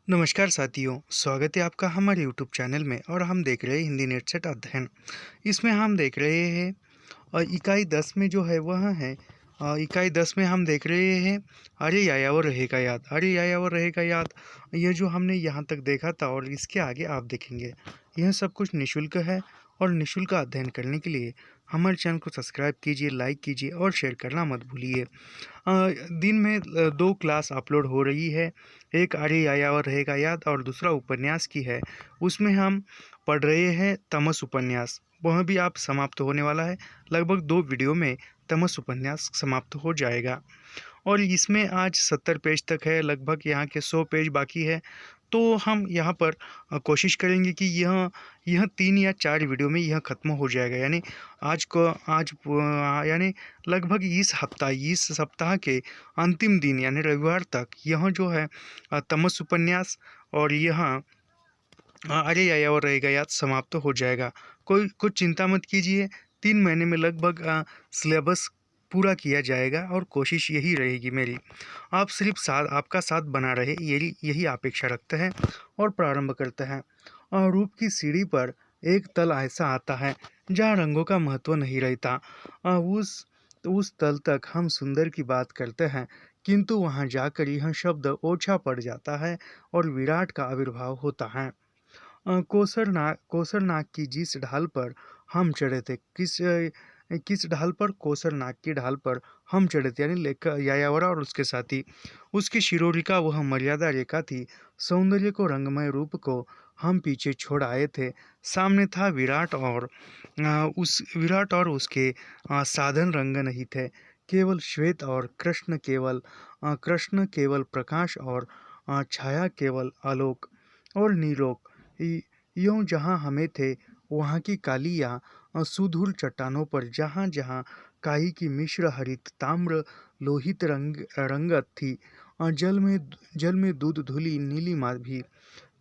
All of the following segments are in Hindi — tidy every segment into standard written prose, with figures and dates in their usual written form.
नमस्कार साथियों, स्वागत है आपका हमारे यूट्यूब चैनल में और हम देख रहे हैं हिंदी नेट सेट अध्ययन। इसमें हम देख रहे हैं इकाई 10 में जो है वह है इकाई 10 में हम देख रहे हैं अरे आया वो रहेगा याद। अरे आया वो रहेगा याद, यह जो हमने यहाँ तक देखा था और इसके आगे आप देखेंगे। यह सब कुछ निःशुल्क है और निःशुल्क अध्ययन करने के लिए हमारे चैनल को सब्सक्राइब कीजिए, लाइक कीजिए और शेयर करना मत भूलिए। दिन में दो क्लास अपलोड हो रही है। एक अरे आया और रहेगा याद और दूसरा उपन्यास की है। उसमें हम पढ़ रहे हैं तमस उपन्यास। वह भी आप समाप्त होने वाला है। लगभग 2 वीडियो में तमस उपन्यास समाप्त हो जाएगा और इसमें आज 70 पेज तक है। लगभग यहाँ के 100 पेज बाकी है। तो हम यहाँ पर कोशिश करेंगे कि यह 3 या 4 वीडियो में यह ख़त्म हो जाएगा। यानी यानी लगभग इस सप्ताह के अंतिम दिन यानी रविवार तक यह जो है तमस उपन्यास और यह अरे या और रहेगा याद समाप्त हो जाएगा। कोई कुछ चिंता मत कीजिए। 3 महीने में लगभग सिलेबस पूरा किया जाएगा और कोशिश यही रहेगी मेरी। आप सिर्फ साथ आपका साथ बना रहे यही अपेक्षा रखते हैं और प्रारंभ करते हैं। रूप की सीढ़ी पर एक तल ऐसा आता है जहाँ रंगों का महत्व नहीं रहता। उस तल तक हम सुंदर की बात करते हैं, किंतु वहाँ जाकर यह शब्द ओछा पड़ जाता है और विराट का आविर्भाव होता है। कोसर नाग की जिस ढाल पर हम चढ़े थे, किस ढाल पर? कोसर नाग की ढाल पर हम चढ़े थे, यानी लेखक यायावरा और उसके साथी। उसकी शिरोरिका वह मर्यादा रेखा थी। सौंदर्य को, रंगमय रूप को हम पीछे छोड़ आए थे। सामने था विराट और उसके साधन रंग नहीं थे। केवल श्वेत और कृष्ण केवल प्रकाश और छाया केवल आलोक और नीलोक। यों जहाँ हमें थे वहाँ की काली या सुधूल चट्टानों पर जहाँ जहाँ काई की मिश्र हरित ताम्र लोहित रंगत थी। जल में दूध धुली नीलिमा भी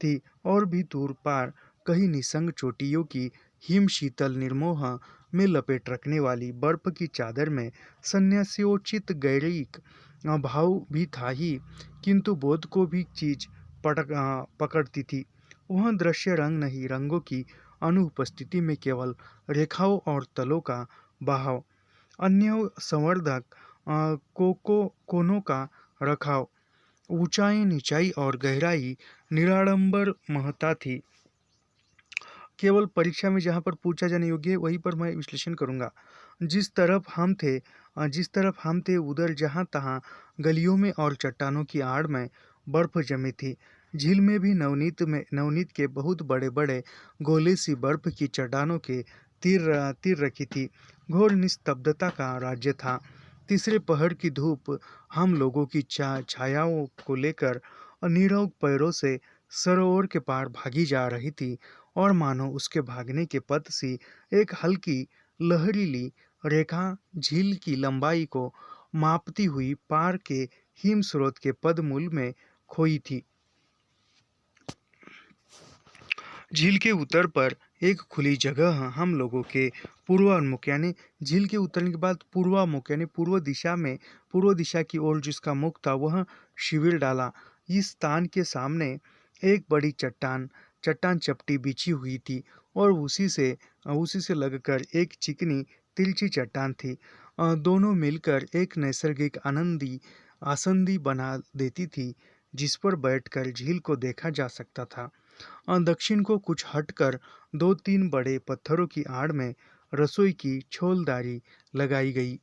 थी और भी दूर पार कहीं निसंग चोटियों की हिम शीतल निर्मोह में लपेट रखने वाली बर्फ की चादर में सन्यासियोचित गैरिक भाव भी था ही, किंतु बोध को भी चीज पकड़ती थी। वह दृश्य रंग नहीं, रंगों की अनुपस्थिति में केवल रेखाओं और तलों का बहाव, अन्य संवर्धक कोनों का रखाव, ऊंचाई नीचाई और गहराई निराडंबर महत्ता थी। केवल परीक्षा में जहाँ पर पूछा जाने योग्य है वहीं पर मैं विश्लेषण करूँगा। जिस तरफ हम थे उधर जहाँ तहाँ गलियों में और चट्टानों की आड़ में बर्फ जमी थी। झील में भी नवनीत के बहुत बड़े बड़े गोले सी बर्फ की चट्टानों के तीर रखी थी। घोर निस्तब्धता का राज्य था। तीसरे पहर की धूप हम लोगों की छायाओं को लेकर नीरव पैरों से सरोवर के पार भागी जा रही थी और मानो उसके भागने के पथ से एक हल्की लहरीली रेखा झील की लंबाई को मापती हुई पार के हिम स्रोत के पदमूल में खोई थी। झील के उत्तर पर एक खुली जगह हम लोगों के पूर्वामुख यानी झील के उतरने के बाद पूर्वामुख यानी पूर्व दिशा की ओर जिसका मुख था वह शिविर डाला। इस स्थान के सामने एक बड़ी चट्टान चपटी बिछी हुई थी और उसी से लगकर एक चिकनी तिरछी चट्टान थी। दोनों मिलकर एक नैसर्गिक आसंदी बना देती थी जिस पर बैठकर झील को देखा जा सकता था। दक्षिण को कुछ हटकर 2-3 बड़े पत्थरों की आड़ में रसोई की छोलदारी लगाई गई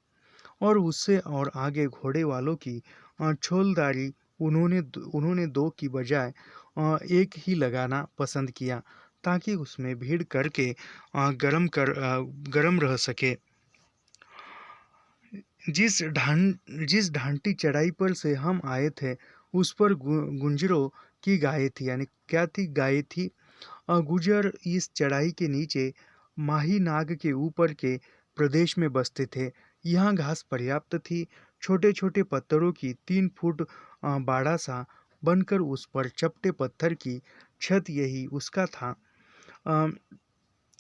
और उससे और आगे घोड़े वालों की छोलदारी उन्होंने 2 की बजाय एक ही लगाना पसंद किया ताकि उसमें भीड़ करके गरम रह सके। जिस ढांटी चढ़ाई पर से हम आए थे उस पर गुंजरों की गायें थी, यानी क्या थी? गायें थी। गुजर इस चढ़ाई के नीचे माही नाग के ऊपर के प्रदेश में बसते थे। यहाँ घास पर्याप्त थी। छोटे छोटे पत्थरों की 3 फुट बाड़ा सा बनकर उस पर चपटे पत्थर की छत यही उसका था।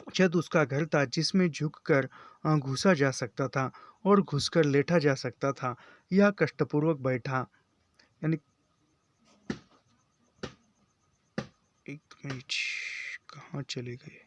छत उसका घर था जिसमें झुककर घुसा जा सकता था और घुसकर लेटा जा सकता था या कष्टपूर्वक बैठा यानी एक मिनट, कहाँ चले गए?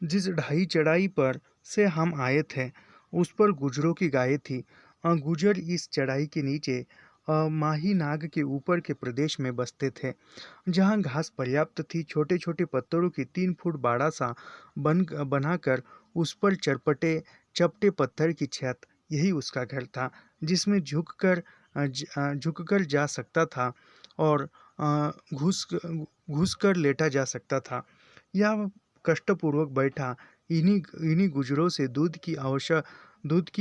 जिस ढाई चढ़ाई पर से हम आए थे उस पर गुजरों की गायें थी। गुजर इस चढ़ाई के नीचे माही नाग के ऊपर के प्रदेश में बसते थे, जहाँ घास पर्याप्त थी। छोटे छोटे पत्थरों की 3 फुट बाड़ा सा बनाकर उस पर चरपटे चपटे पत्थर की छत, यही उसका घर था, जिसमें झुककर जा सकता था और घुस कर लेटा जा सकता था। यह कष्टपूर्वक बैठा इन्हीं इन्हीं गुजरों से दूध की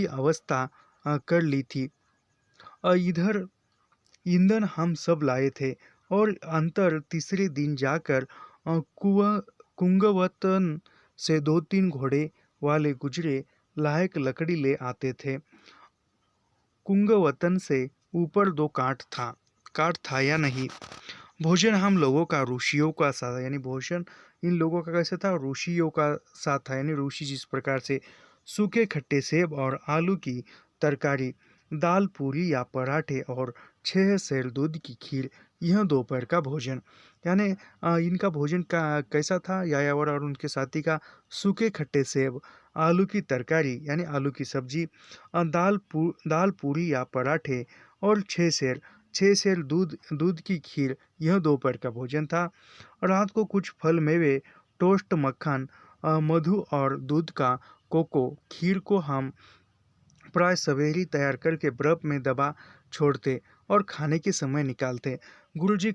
अवस्था कर ली थी। इधर ईंधन हम सब लाए थे और अंतर तीसरे दिन जाकर कुंगवतन से 2-3 घोड़े वाले गुजरे लायक लकड़ी ले आते थे। कुंगवतन से ऊपर 2 काठ था या नहीं। भोजन हम लोगों का ऋषियों का सा, यानी भोजन इन लोगों का कैसे था? ऋषियों का साथ था, यानी ऋषि जिस प्रकार से सूखे खट्टे सेब और आलू की तरकारी, दाल पूरी या पराठे और 6 सेर दूध की खीर, यह दोपहर का भोजन। यानी इनका भोजन का कैसा था? यायावर और उनके साथी का सूखे खट्टे सेब, आलू की तरकारी यानी आलू की सब्जी, दाल पूरी या पराठे और 6 सेर दूध की खीर, यह दोपहर का भोजन था। रात को कुछ फल मेवे, टोस्ट, मक्खन, मधु और दूध का कोको, खीर को हम प्राय सवेरे तैयार करके बर्फ में दबा छोड़ते और खाने के समय निकालते। गुरुजी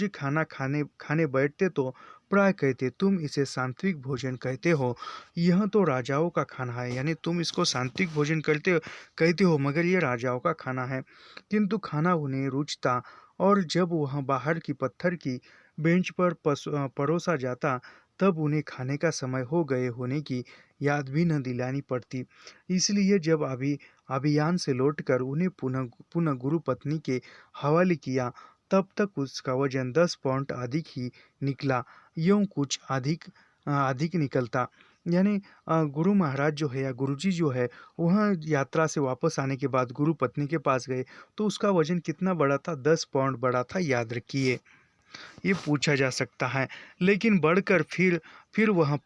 खाना खाने बैठते तो प्राय कहते, तुम इसे सात्विक भोजन कहते हो, यह तो राजाओं का खाना है। यानी तुम इसको सात्विक भोजन कहते हो, मगर यह राजाओं का खाना है। किंतु खाना उन्हें रुचता, और जब वह बाहर की पत्थर की बेंच पर परोसा जाता, तब उन्हें खाने का समय हो गए होने की याद भी न दिलानी पड़ती। इसलिए जब अभियान से लौटकर उन्हें पुनः पुनः गुरु पत्नी के हवाले किया, तब तक उसका वजन 10 पाउंड अधिक ही निकला, यूं कुछ अधिक निकलता। यानी गुरु महाराज जो है या गुरुजी जो है, वह यात्रा से वापस आने के बाद गुरु पत्नी के पास गए तो उसका वजन कितना बड़ा था? 10 पाउंड बड़ा था, याद रखिए, ये पूछा जा सकता है। लेकिन बढ़कर फिर वह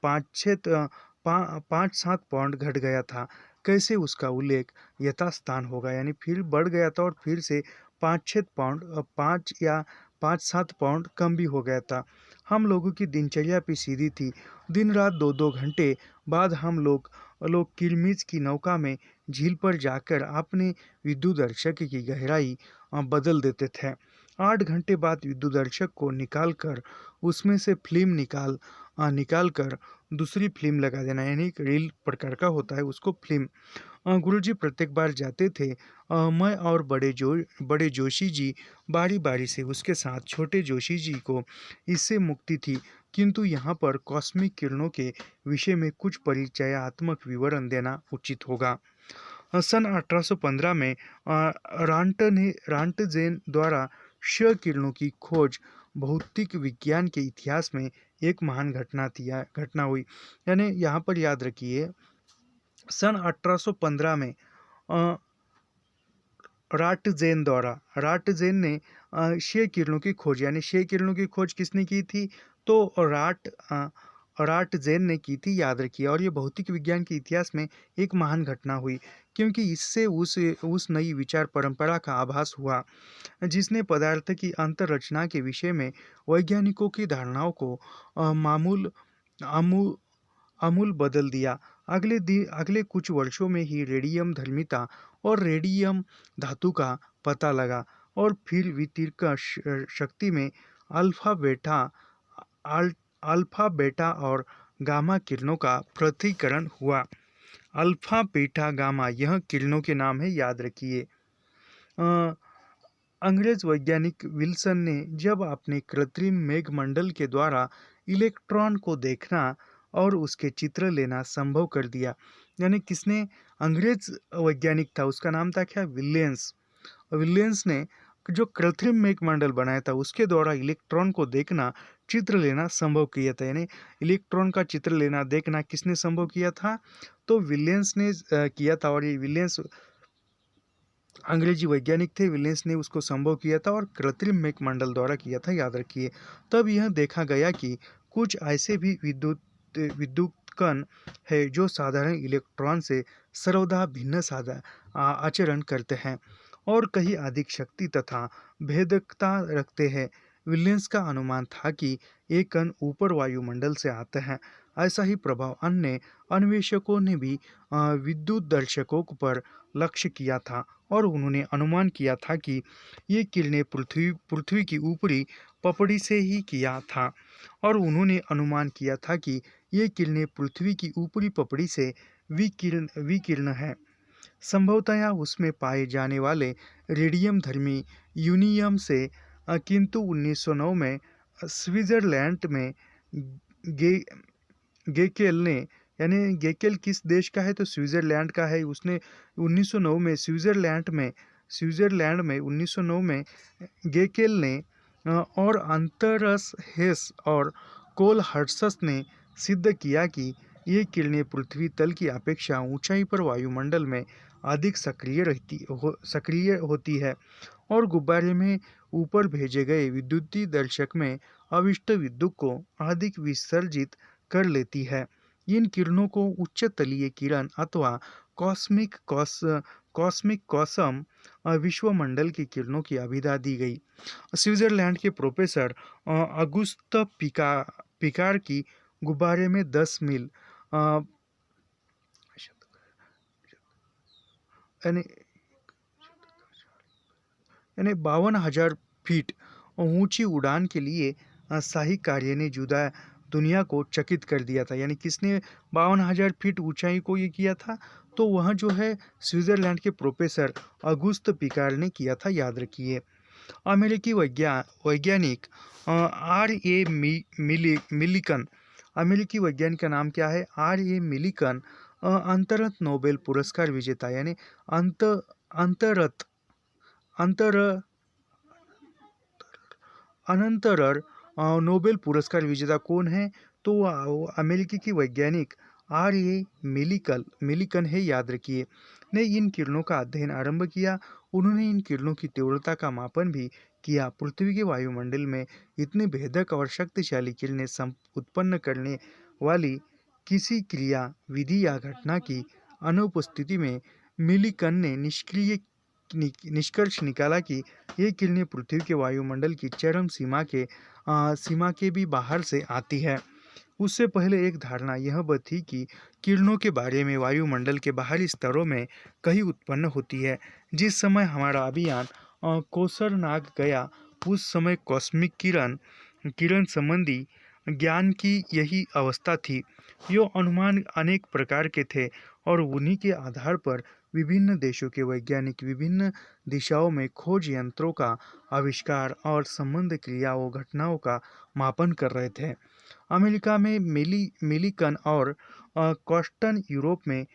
5-7 पाउंड घट गया था। कैसे? उसका उल्लेख यथास्थान होगा, यानी फिर बढ़ गया था और फिर से 5-6 पाउंड 5 या 5-7 पाउंड कम भी हो गया था। हम लोगों की दिनचर्या भी सीधी थी। दिन रात 2-2 घंटे बाद हम लोग किरमिज की नौका में झील पर जाकर अपने विद्युदर्शक की गहराई बदल देते थे। 8 घंटे बाद विद्युदर्शक को निकालकर उसमें से फिल्म निकाल कर दूसरी फिल्म लगा देना, यानी एक रील प्रकार का होता है, उसको फिल्म। गुरुजी प्रत्येक बार जाते थे। मैं और बड़े जोशी जी बारी बारी से उसके साथ। छोटे जोशी जी को इससे मुक्ति थी, किंतु यहाँ पर कॉस्मिक किरणों के विषय में कुछ परिचयात्मक विवरण देना उचित होगा। सन 1815 में रांटजेन द्वारा क्ष किरणों की खोज भौतिक विज्ञान के इतिहास में एक महान घटना हुई। यानी यहाँ पर याद रखिए, सन 1815 में राटजेन ने क्षय किरणों की खोज, यानी क्षय किरणों की खोज किसने की थी? तो राटजेन ने की थी, याद रखिए। और ये भौतिक विज्ञान के इतिहास में एक महान घटना हुई, क्योंकि इससे उस नई विचार परंपरा का आभास हुआ जिसने पदार्थ की अंतररचना के विषय में वैज्ञानिकों की धारणाओं को आमूल आमूल बदल दिया। अगले कुछ वर्षों में ही रेडियम धर्मिता और रेडियम धातु का पता लगा, और फिर विकिरण शक्ति में अल्फा बेटा और गामा किरणों का पृथक्करण हुआ। अल्फा बेटा गामा, यह किरणों के नाम है, याद रखिए। अंग्रेज वैज्ञानिक विल्सन ने जब अपने कृत्रिम मेघमंडल के द्वारा इलेक्ट्रॉन को देखना और उसके चित्र लेना संभव कर दिया। यानी किसने? अंग्रेज वैज्ञानिक था, उसका नाम था क्या? विलियम्स ने जो कृत्रिम मेघमंडल बनाया था, उसके द्वारा इलेक्ट्रॉन को देखना, चित्र लेना संभव किया था। यानी इलेक्ट्रॉन का चित्र लेना, देखना किसने संभव किया था? तो विलियम्स ने किया था। और ये विलियम्स अंग्रेजी वैज्ञानिक थे। विलियम्स ने उसको संभव किया था और कृत्रिम मेघमंडल द्वारा किया था, याद रखिए। तब यह देखा गया कि कुछ ऐसे भी विद्युत कण है जो साधारण इलेक्ट्रॉन से सर्वथा भिन्न आचरण करते हैं और कहीं अधिक शक्ति तथा भेदकता रखते हैं। विलियम्स का अनुमान था कि ये कण ऊपर वायुमंडल से आते हैं। ऐसा ही प्रभाव अन्य अन्वेषकों ने भी विद्युत दर्शकों पर लक्ष्य किया था और उन्होंने अनुमान किया था कि ये किरणें पृथ्वी की ऊपरी पपड़ी से ही किया था। और उन्होंने अनुमान किया था कि ये किरणें पृथ्वी की ऊपरी पपड़ी से विकिरण है, संभवतया उसमें पाए जाने वाले रेडियम धर्मी यूरेनियम से। किंतु 1909 में स्विट्जरलैंड में गे गेकेल ने, यानी गेकेल किस देश का है? तो स्विट्जरलैंड का है। उसने 1909 में स्विट्जरलैंड में 1909 में गेकेल ने और अंतरस हेस और कोल हर्ट्स ने सिद्ध किया कि ये किरणें पृथ्वी तल की अपेक्षा ऊंचाई पर वायुमंडल में अधिक सक्रिय होती है और गुब्बारे में ऊपर भेजे गए विद्युतीय दर्शक में अविष्ट विद्युत को अधिक विसर्जित कर लेती है। इन किरणों को उच्च तलीय किरण अथवा कॉस्मिक कॉसम विश्वमंडल की किरणों की अभिधा दी गई। स्विट्जरलैंड के प्रोफेसर अगुस्त पिकार की गुब्बारे में 10 मील यानी 52,000 फीट ऊंची उड़ान के लिए शाही कार्य ने जुदा दुनिया को चकित कर दिया था। यानी किसने 52,000 फीट ऊंचाई को ये किया था? तो वह जो है स्विट्जरलैंड के प्रोफेसर अगुस्त पिकार ने किया था, याद रखिए। अमेरिकी वैज्ञानिक मिलिकन, अमेरिकी वैज्ञानिक का नाम क्या है? R. A. मिलिकन अंतरत नोबेल पुरस्कार विजेता, यानी अंतरत अंतर अनंतरर नोबेल पुरस्कार विजेता कौन है? तो वो अमेरिकी की वैज्ञानिक R. A. मिलिकन है, याद रखिए। ने इन किरणों का अध्ययन आरंभ किया। उन्होंने इन किरणों की तीव्रता का मापन भी किया। पृथ्वी के वायुमंडल में इतनी भेदक और शक्तिशाली किरणें उत्पन्न करने वाली किसी क्रिया, विधि या घटना की अनुपस्थिति में मिलिकन ने निष्कर्ष निकाला कि ये किरणें पृथ्वी के वायुमंडल की चरम सीमा के भी बाहर से आती है। उससे पहले एक धारणा यह थी कि किरणों के बारे में वायुमंडल के बाहरी स्तरों में कहीं उत्पन्न होती है। जिस समय हमारा अभियान कोसरनाग गया, उस समय कॉस्मिक किरण संबंधी ज्ञान की यही अवस्था थी। यो अनुमान अनेक प्रकार के थे और उन्हीं के आधार पर विभिन्न देशों के वैज्ञानिक विभिन्न दिशाओं में खोज यंत्रों का आविष्कार और संबंध क्रियाओं घटनाओं का मापन कर रहे थे। अमेरिका में मिलिकन और कॉस्टन, यूरोप में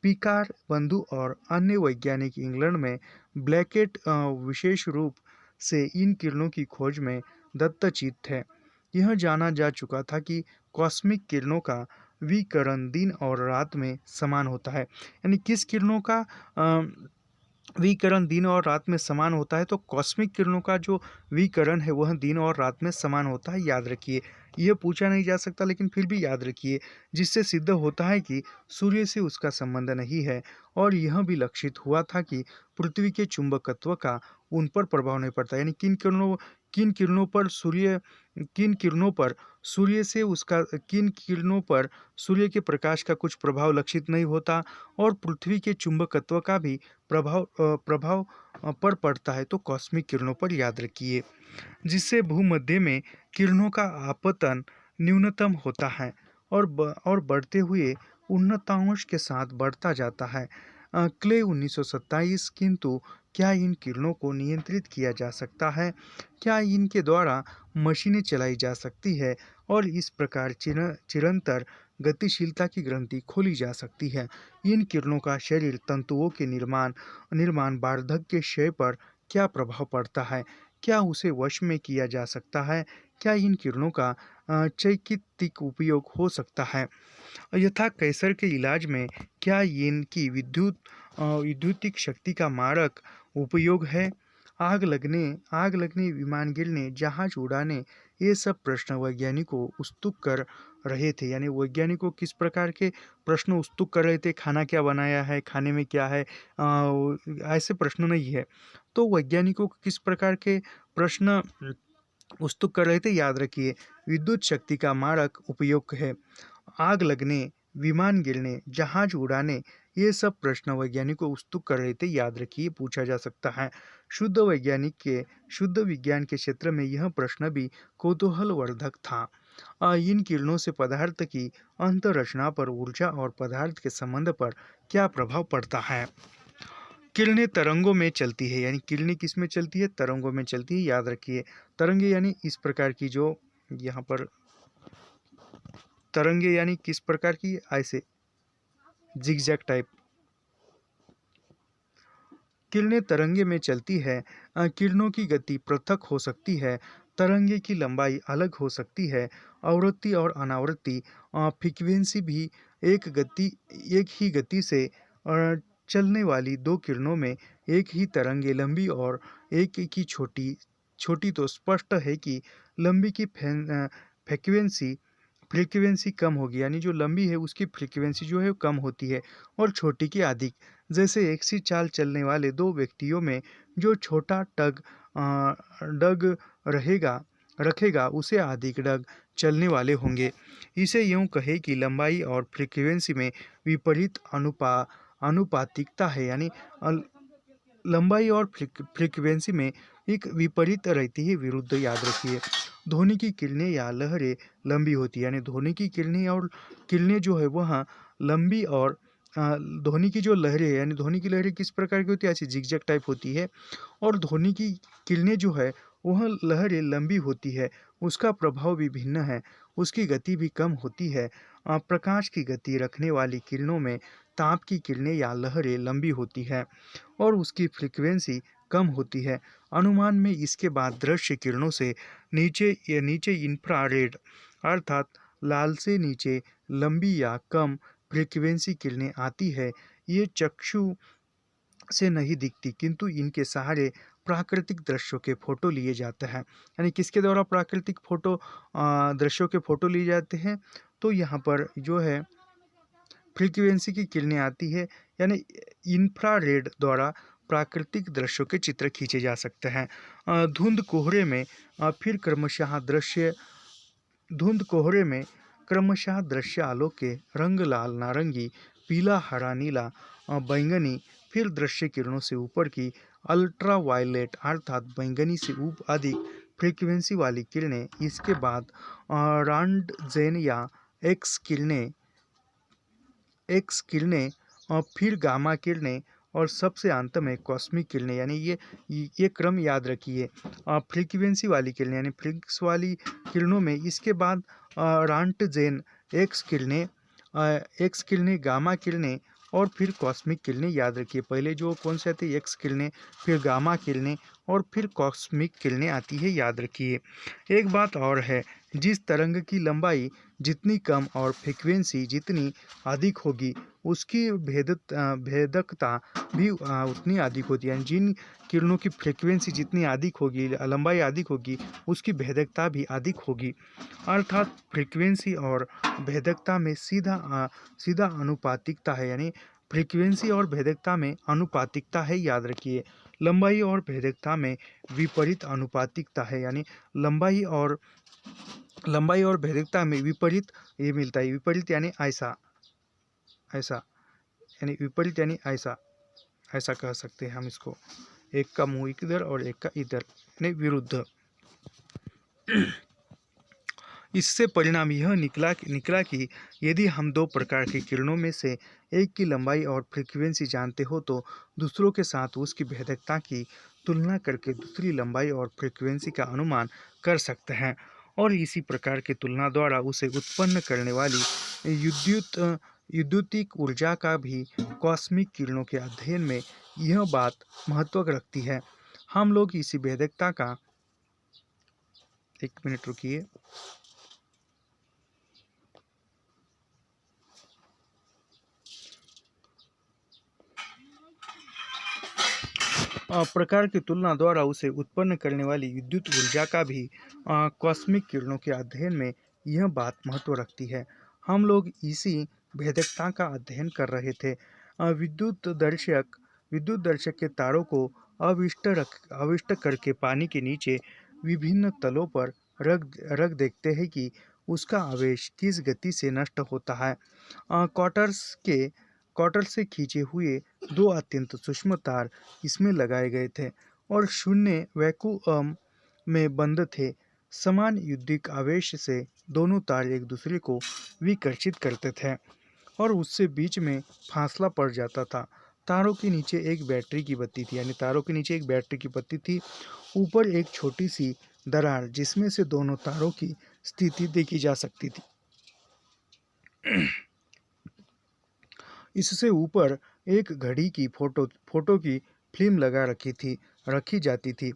पिकार बंधु और अन्य वैज्ञानिक इंग्लैंड में ब्लैकेट विशेष रूप से इन किरणों की खोज में दत्तचित थे। यह जाना जा चुका था कि कॉस्मिक किरणों का विकिरण दिन और रात में समान होता है। यानी किस किरणों का विकिरण दिन और रात में समान होता है? तो कॉस्मिक किरणों का जो विकिरण है वह दिन और रात में समान होता है, याद रखिए। यह पूछा नहीं जा सकता, लेकिन फिर भी याद रखिए, जिससे सिद्ध होता है कि सूर्य से उसका संबंध नहीं है। और यह भी लक्षित हुआ था कि पृथ्वी के चुंबकत्व का उन पर प्रभाव नहीं पड़ता। यानी किन किरणों पर सूर्य के प्रकाश का कुछ प्रभाव लक्षित नहीं होता और पृथ्वी के चुंबकत्व का भी प्रभाव पर पड़ता है, तो कॉस्मिक किरणों पर, याद रखिए। जिससे भूमध्य में किरणों का आपतन न्यूनतम होता है और बढ़ते हुए उन्नतांश के साथ बढ़ता जाता है। क्ले 1927। किंतु क्या इन किरणों को नियंत्रित किया जा सकता है? क्या इनके द्वारा मशीनें चलाई जा सकती है और इस प्रकार चिरंतर गतिशीलता की ग्रंथि खोली जा सकती है? इन किरणों का शरीर तंतुओं के निर्माण वार्धक्य क्षय पर क्या प्रभाव पड़ता है? क्या उसे वश में किया जा सकता है? क्या इन किरणों का चिकित्सक उपयोग हो सकता है? यथा कैंसर के इलाज में क्या इनकी विद्युतिक शक्ति का मारक उपयोग है? आग लगने, विमान गिरने, जहाज उड़ाने, ये सब प्रश्न वैज्ञानिकों उत्सुक कर रहे थे। यानी वैज्ञानिकों किस प्रकार के प्रश्न उत्सुक कर रहे थे? खाना क्या बनाया है, खाने में क्या है, ऐसे प्रश्न नहीं है। तो वैज्ञानिकों को किस प्रकार के प्रश्न उत्सुक कर रहे थे, याद रखिए, विद्युत शक्ति का मारक उपयोग है। आग लगने, विमान गिरने, जहाज उड़ाने, ये सब प्रश्न वैज्ञानिकों उत्सुक कर रहे थे, याद रखिए, पूछा जा सकता है। शुद्ध विज्ञान के क्षेत्र में यह प्रश्न भी कौतूहलवर्धक था। इन किरणों से पदार्थ की अंतरचना पर, ऊर्जा और पदार्थ के संबंध पर क्या प्रभाव पड़ता है? किरणें तरंगों में चलती है। यानी किरणें किस में चलती है? तरंगों में चलती है, याद रखिए। तरंगे यानी इस प्रकार की, जो यहाँ पर तरंगे यानी किस प्रकार की, ऐसे जिगजैग टाइप। किरणें तरंगे में चलती है। किरणों की गति पृथक हो सकती है। तरंगे की लंबाई अलग हो सकती है। आवृत्ति और अनावृत्ति, फ्रीक्वेंसी भी एक ही गति से चलने वाली दो किरणों में एक ही तरंगे लंबी और एक की छोटी। छोटी तो स्पष्ट है कि लंबी की फ्रीक्वेंसी फ्रीक्वेंसी कम होगी। यानी जो लंबी है उसकी फ्रीक्वेंसी जो है वो कम होती है, और छोटी की अधिक। जैसे एक सी चाल चलने वाले दो व्यक्तियों में जो छोटा डग रखेगा उसे अधिक डग चलने वाले होंगे। इसे यूं कहे कि लंबाई और फ्रीक्वेंसी में विपरीत अनुपातिकता है। यानी लंबाई और फ्रीक्वेंसी में एक विपरीत रहती है, विरुद्ध, याद रखिए। ध्वनि की किरणें या लहरें लंबी होती है। यानी ध्वनि की किरणें जो है वह लंबी, और ध्वनि की जो लहरें है, यानी ध्वनि की लहरें किस प्रकार की होती है? ऐसी जिगजैग टाइप होती है। और ध्वनि की किरणें जो है वह लहरें लंबी होती है। उसका प्रभाव भी भिन्न है, उसकी गति भी कम होती है। प्रकाश की गति रखने वाली किरणों में ताप की किरणें या लहरें लंबी होती है, और उसकी फ्रीक्वेंसी कम होती है। अनुमान में इसके बाद दृश्य किरणों से नीचे इंफ्रारेड, अर्थात लाल से नीचे लंबी या कम फ्रीक्वेंसी किरणें आती है। ये चक्षु से नहीं दिखती, किंतु इनके सहारे प्राकृतिक दृश्यों के फोटो लिए जाते हैं। यानी किसके द्वारा प्राकृतिक दृश्यों के फोटो लिए जाते हैं? तो यहाँ पर जो है फ्रीक्वेंसी की किरणें आती है, यानी इंफ्रारेड द्वारा प्राकृतिक दृश्यों के चित्र खींचे जा सकते हैं। धुंध कोहरे में फिर क्रमशः दृश्य आलोक के रंग लाल, नारंगी, पीला, हरा, नीला, बैंगनी, फिर दृश्य किरणों से ऊपर की अल्ट्रावायलेट, अर्थात बैंगनी से अधिक फ्रीक्वेंसी वाली किरणें। इसके बाद रॉन्टजेन या एक्स किरणें, और फिर गामा किरणें, और सबसे अंत में कॉस्मिक किरणें। यानी ये क्रम याद रखिए। फ्रीक्वेंसी वाली किरणें यानी फ्रिक्स वाली किरणों में, इसके बाद रॉन्टजेन, एक्स किरणें, गामा किरणें, और फिर कॉस्मिक किरणें, याद रखिए। पहले जो कौन से आते हैं? एक्स किरणें, फिर गामा किरणें, और फिर कॉस्मिक किरणें आती है, याद रखिए। एक बात और है, जिस तरंग की लंबाई जितनी कम और फ्रीक्वेंसी जितनी अधिक होगी, उसकी भेदकता भी उतनी अधिक होती है। यानी जिन किरणों की फ्रीक्वेंसी जितनी अधिक होगी, लंबाई अधिक होगी, उसकी भेदकता भी अधिक होगी। अर्थात फ्रीक्वेंसी और भेदकता में सीधा अनुपातिकता है। यानी फ्रीक्वेंसी और भेदकता में अनुपातिकता है, याद रखिए। लंबाई और भेदकता में विपरीत अनुपातिकता है। यानी लंबाई और भेदकता में विपरीत ये मिलता है। विपरीत यानी ऐसा, यानी विपरीत यानी ऐसा कह सकते हैं हम इसको। एक का मुंह इधर और एक का इधर, यानी विरुद्ध। इससे परिणाम यह निकला कि यदि हम दो प्रकार की किरणों में से एक की लंबाई और फ्रीक्वेंसी जानते हो, तो दूसरों के साथ उसकी भेदकता की तुलना करके दूसरी लंबाई और फ्रीक्वेंसी का अनुमान कर सकते हैं, और इसी प्रकार की तुलना द्वारा उसे उत्पन्न करने वाली विद्युतिक ऊर्जा का भी कॉस्मिक किरणों के अध्ययन में यह बात महत्व रखती है। हम लोग इसी भेदकता का एक मिनट रुकिए। प्रकार की तुलना द्वारा उसे उत्पन्न करने वाली विद्युत ऊर्जा का भी कॉस्मिक किरणों के अध्ययन में यह बात महत्व रखती है। हम लोग इसी भेदकता का अध्ययन कर रहे थे। विद्युत दर्शक के तारों को आविष्ट करके पानी के नीचे विभिन्न तलों पर रख देखते हैं कि उसका आवेश किस गति से नष्ट होता है। क्वार्टर्स कॉटर से खींचे हुए दो अत्यंत सूक्ष्म तार इसमें लगाए गए थे और शून्य वैक्यूम में बंद थे। समान युद्धिक आवेश से दोनों तार एक दूसरे को विकर्षित करते थे और उससे बीच में फासला पड़ जाता था। तारों के नीचे एक बैटरी की बत्ती थी, यानी तारों के नीचे एक बैटरी की बत्ती थी। ऊपर एक छोटी सी दरार जिसमें से दोनों तारों की स्थिति देखी जा सकती थी। इससे ऊपर एक घड़ी की फोटो की फिल्म रखी जाती थी।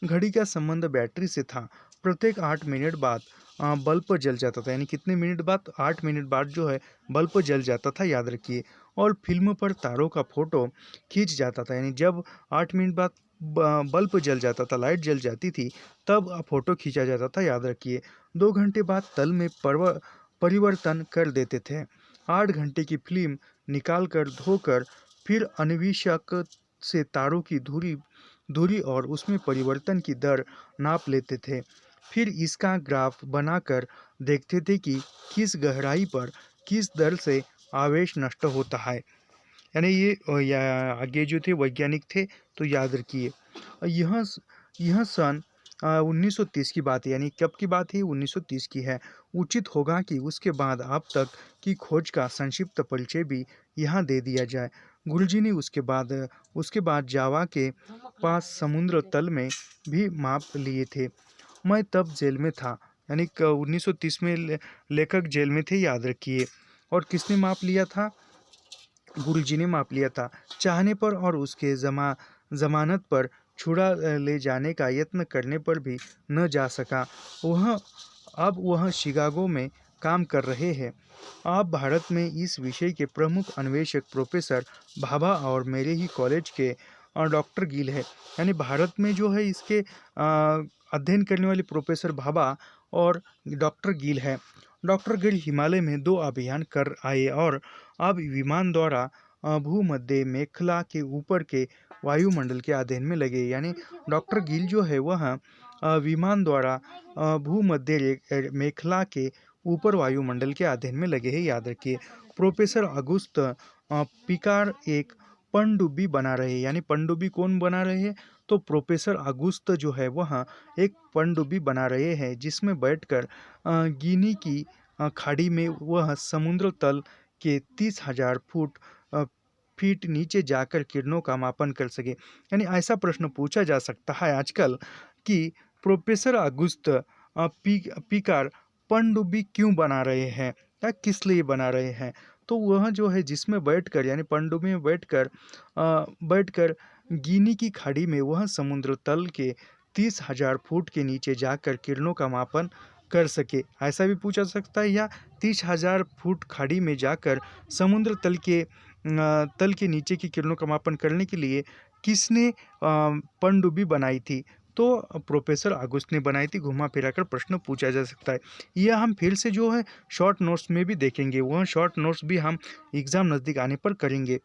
घड़ी का संबंध बैटरी से था। प्रत्येक 8 मिनट बाद बल्ब जल जाता था, यानी कितने मिनट बाद? 8 मिनट बाद जो है बल्ब जल जाता था, याद रखिए। और फिल्म पर तारों का फोटो खींच जाता था, यानी जब 8 मिनट बाद बल्ब जल जाता था, लाइट जल जाती थी, तब फोटो खींचा जाता था, याद रखिए। 2 घंटे बाद तल में परिवर्तन कर देते थे। 8 घंटे की फिल्म निकाल कर धोकर फिर अन्वेषक से तारों की दूरी और उसमें परिवर्तन की दर नाप लेते थे। फिर इसका ग्राफ बनाकर देखते थे कि किस गहराई पर किस दर से आवेश नष्ट होता है। यानी ये आगे जो थे वैज्ञानिक थे, तो याद रखिए। यह यह सन 1930 की बात है, यानी कब की बात है? 1930 की है। उचित होगा कि उसके बाद अब तक की खोज का संक्षिप्त परिचय भी यहाँ दे दिया जाए। गुरुजी ने उसके बाद जावा के पास समुद्र तल में भी माप लिए थे। मैं तब जेल में था, यानी 1930 में लेखक जेल में थे, याद रखिए। और किसने माप लिया था? गुरुजी ने माप लिया था। चाहने पर और उसके जमानत पर छुड़ा ले जाने का यत्न करने पर भी न जा सका। वह शिकागो में काम कर रहे हैं। आप भारत में इस विषय के प्रमुख अन्वेषक प्रोफेसर भाभा और मेरे ही कॉलेज के डॉक्टर गिल है। यानी भारत में जो है इसके अध्ययन करने वाले प्रोफेसर भाभा और डॉक्टर गिल है। डॉक्टर गिल हिमालय में 2 अभियान कर आए और अब विमान द्वारा भूमध्य मेखला के ऊपर के वायुमंडल के अध्ययन में लगे। यानी डॉक्टर गिल जो है वह विमान द्वारा भूमध्य मेखला के ऊपर वायुमंडल के अध्ययन में लगे हैं, याद रखिए। प्रोफेसर अगुस्त पिकार एक पनडुब्बी बना रहे हैं, यानी पनडुब्बी कौन बना रहे हैं? तो प्रोफेसर अगुस्त जो है वह एक पनडुब्बी बना रहे हैं जिसमें बैठकर गिनी की खाड़ी में वह समुद्र तल के 30,000 फीट नीचे जाकर किरणों का मापन कर सके। यानी ऐसा प्रश्न पूछा जा सकता है आजकल कि प्रोफेसर अगुस्त पिकार पनडुब्बी क्यों बना रहे हैं या किस लिए बना रहे हैं? तो वह जो है जिसमें बैठकर, यानी पनडुब्बी में बैठकर गिनी की खाड़ी में वह समुद्र तल के 30,000 फुट के नीचे जाकर किरणों का मापन कर सके, ऐसा भी पूछा सकता है। या 30,000 फुट खाड़ी में जाकर समुद्र तल के नीचे की किरणों का मापन करने के लिए किसने पनडुब्बी बनाई थी? तो प्रोफेसर अगुस्त ने बनाई थी। घुमा फिरा कर प्रश्न पूछा जा सकता है। यह हम फिर से जो है शॉर्ट नोट्स में भी देखेंगे, वह शॉर्ट नोट्स भी हम एग्ज़ाम नज़दीक आने पर करेंगे।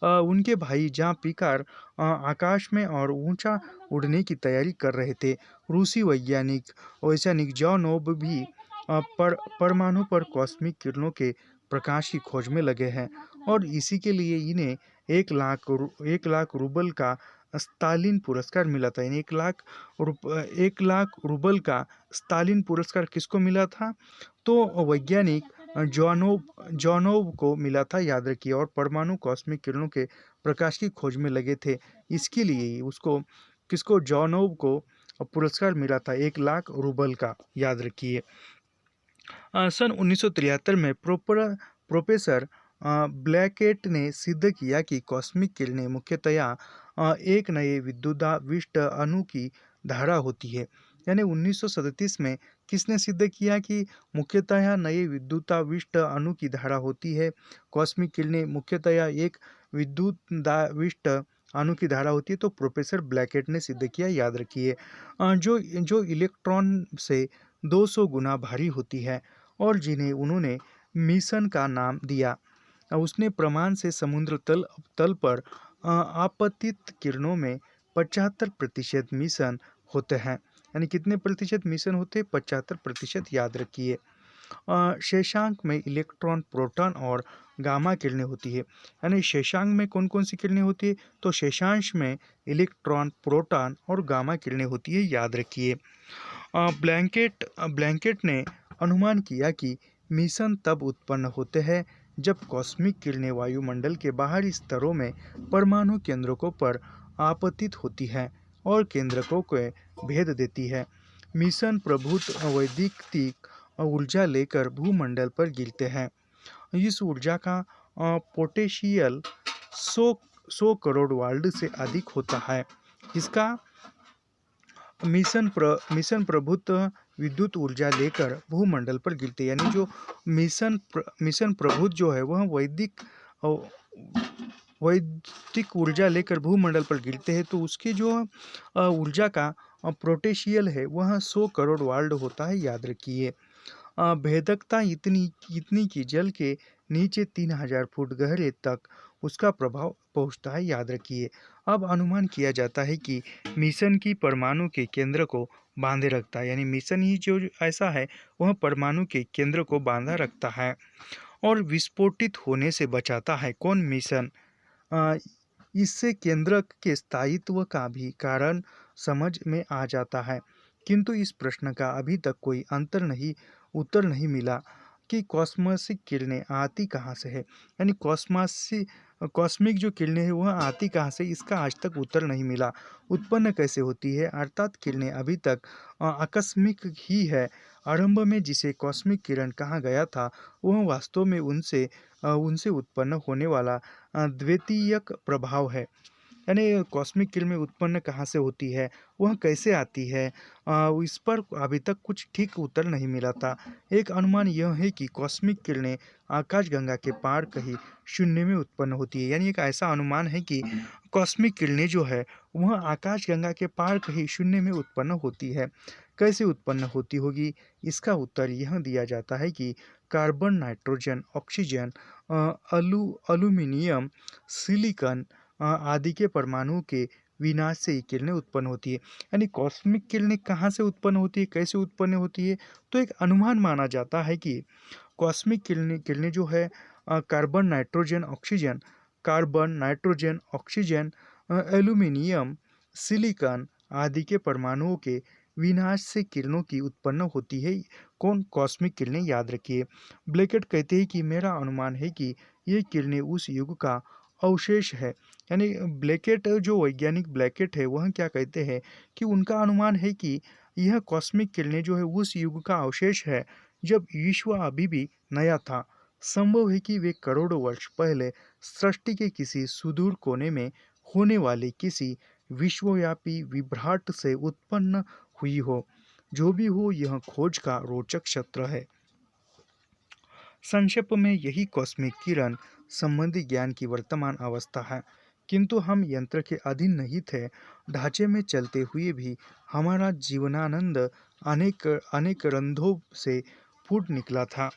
उनके भाई जहाँ पिकार आकाश में और ऊंचा उड़ने की तैयारी कर रहे थे, रूसी वैज्ञानिक जॉनोब भी परमाणु पर कॉस्मिक किरणों के प्रकाश की खोज में लगे हैं और इसी के लिए इन्हें 1 लाख रूबल का स्टालिन पुरस्कार मिला था। यानी 1 लाख रूबल का स्टालिन पुरस्कार किसको मिला था? तो वैज्ञानिक जॉनोव को मिला था, याद रखिए। और परमाणु कॉस्मिक किरणों के प्रकाश की खोज में लगे थे, इसके लिए उसको किसको जॉनोव को पुरस्कार मिला था 1 लाख रूबल का, याद रखिए। सन 1973 में प्रोफेसर ब्लैकेट ने सिद्ध किया कि कॉस्मिक किरणें मुख्यतया एक नए विद्युदाविष्ट अणु की धारा होती है। यानी 1937 में किसने सिद्ध किया कि मुख्यतः नए विद्युताविष्ट अणु की धारा होती है। कॉस्मिक किरणें मुख्यतः एक विद्युदाविष्ट अणु की धारा होती है, तो प्रोफेसर ब्लैकेट ने सिद्ध किया, याद रखिए। जो जो इलेक्ट्रॉन से 200 गुना भारी होती है और जिन्हें उन्होंने मिशन का नाम दिया। उसने प्रमाण से समुद्र तल तल पर आपतित किरणों में 75% मिशन होते हैं। यानी कितने प्रतिशत मिशन होते हैं? 75%, याद रखिए। शेषांक में इलेक्ट्रॉन, प्रोटॉन और गामा किरणें होती है। यानी शेषांक में कौन कौन सी किरणें होती है? तो शेषांश में इलेक्ट्रॉन, प्रोटॉन और गामा किरणें होती है, याद रखिए। ब्लैंकेट ने अनुमान किया कि मिशन तब उत्पन्न होते हैं जब कॉस्मिक किरणें वायुमंडल के बाहरी स्तरों में परमाणु केंद्रकों पर आपतित होती है और केंद्रकों को भेद देती है। मिशन प्रभुत वैद्युतिक ऊर्जा लेकर भूमंडल पर गिरते हैं। इस ऊर्जा का पोटेंशियल 100 करोड़ वाल्ट से अधिक होता है। इसका मिशन प्रभुत विद्युत ऊर्जा लेकर भूमंडल पर गिरते, यानी जो मिशन प्रभुत जो है वह वैद्युतिक ऊर्जा लेकर भूमंडल पर गिरते हैं, तो उसकी जो ऊर्जा का पोटेंशियल है वह 100 करोड़ वाल्ट होता है, याद रखिए। भेदकता इतनी इतनी कि जल के नीचे 3000 फुट गहरे तक उसका प्रभाव पहुंचता है, याद रखिए। अब अनुमान किया जाता है कि मिशन की परमाणु के केंद्र को बांधे रखता है, यानी मिशन ही जो ऐसा है वह परमाणु के केंद्र को बांधा रखता है और विस्फोटित होने से बचाता है। कौन? मिशन। अ, इससे केंद्रक के स्थायित्व का भी कारण समझ में आ जाता है, किंतु इस प्रश्न का अभी तक कोई उत्तर नहीं मिला कि कॉस्मोसिक किरणें आती कहाँ से है। यानी कॉस्मिक जो किरणें हैं वह आती कहाँ से, इसका आज तक उत्तर नहीं मिला। उत्पन्न कैसे होती है, अर्थात किरणें अभी तक आकस्मिक ही है। आरंभ में जिसे कॉस्मिक किरण कहा गया था वह वास्तव में उनसे उत्पन्न होने वाला द्वितीयक प्रभाव है। यानी कॉस्मिक किरणें उत्पन्न कहाँ से होती है, वह कैसे आती है, इस पर अभी तक कुछ ठीक उत्तर नहीं मिला था। एक अनुमान यह है कि कॉस्मिक किरणें आकाशगंगा के पार कहीं शून्य में उत्पन्न होती है। यानी एक ऐसा अनुमान है कि कॉस्मिक किरणें जो है वह आकाशगंगा के पार कहीं शून्य में उत्पन्न होती है। कैसे उत्पन्न होती होगी, इसका उत्तर यह दिया जाता है कि carbon, nitrogen, oxygen, aluminium, silicon आदि के परमाणुओं के विनाश से ये किरणें उत्पन्न होती है। यानी कॉस्मिक किरणें कहाँ से उत्पन्न होती है, कैसे उत्पन्न होती है? तो एक अनुमान माना जाता है कि कॉस्मिक किरणें जो है carbon, nitrogen, oxygen, aluminium, silicon आदि के परमाणुओं के विनाश से किरणों की उत्पन्न होती है। कौन? कॉस्मिक किरणें, याद रखिए। ब्लैकेट कहते हैं कि मेरा अनुमान है कि ये किरणें उस युग का अवशेष है। यानी ब्लैकेट, जो वैज्ञानिक ब्लैकेट है वह क्या कहते हैं कि उनका अनुमान है कि यह कॉस्मिक किरणें जो है उस युग का अवशेष है जब विश्व अभी भी नया था। संभव है कि वे करोड़ों वर्ष पहले सृष्टि के किसी सुदूर कोने में होने वाले किसी विश्वव्यापी विभ्राट से उत्पन्न हुई हो। जो भी हो, यह खोज का रोचक क्षेत्र है। संक्षेप में यही कॉस्मिक किरण संबंधी ज्ञान की वर्तमान अवस्था है, किंतु हम यंत्र के अधीन नहीं थे। ढांचे में चलते हुए भी हमारा जीवनानंद अनेक अनेक रंध्रों से फूट निकला था।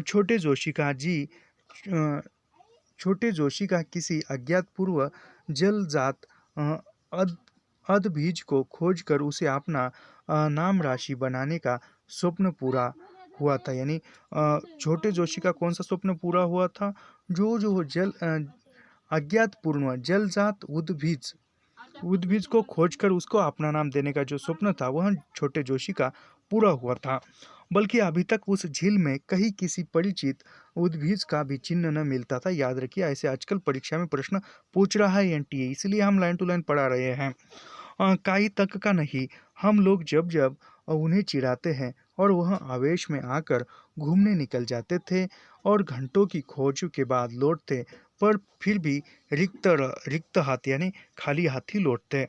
छोटे जोशी का जी अ, छोटे जोशी का किसी अज्ञात पूर्व जलजात अ, अद अदबीज को खोजकर उसे अपना नाम राशि बनाने का स्वप्न पूरा हुआ था। यानी छोटे जोशी का कौन सा स्वप्न पूरा हुआ था? जो जो अज्ञात पूर्व जलजात उद्भिज को खोजकर उसको अपना नाम देने का जो स्वप्न था वह छोटे जोशी का पूरा हुआ था। बल्कि अभी तक उस झील में कहीं किसी परिचित उद्भिज का भी चिन्ह न मिलता था। याद रखिए, ऐसे आजकल परीक्षा में प्रश्न पूछ रहा है एनटीए, इसलिए हम लाइन टू लाइन पढ़ा रहे हैं। काई तक का नहीं, हम लोग जब जब उन्हें चिढ़ाते हैं और वह आवेश में आकर घूमने निकल जाते थे और घंटों की खोज के बाद लौटते, पर फिर भी रिक्त हाथ यानी खाली हाथ ही लौटते।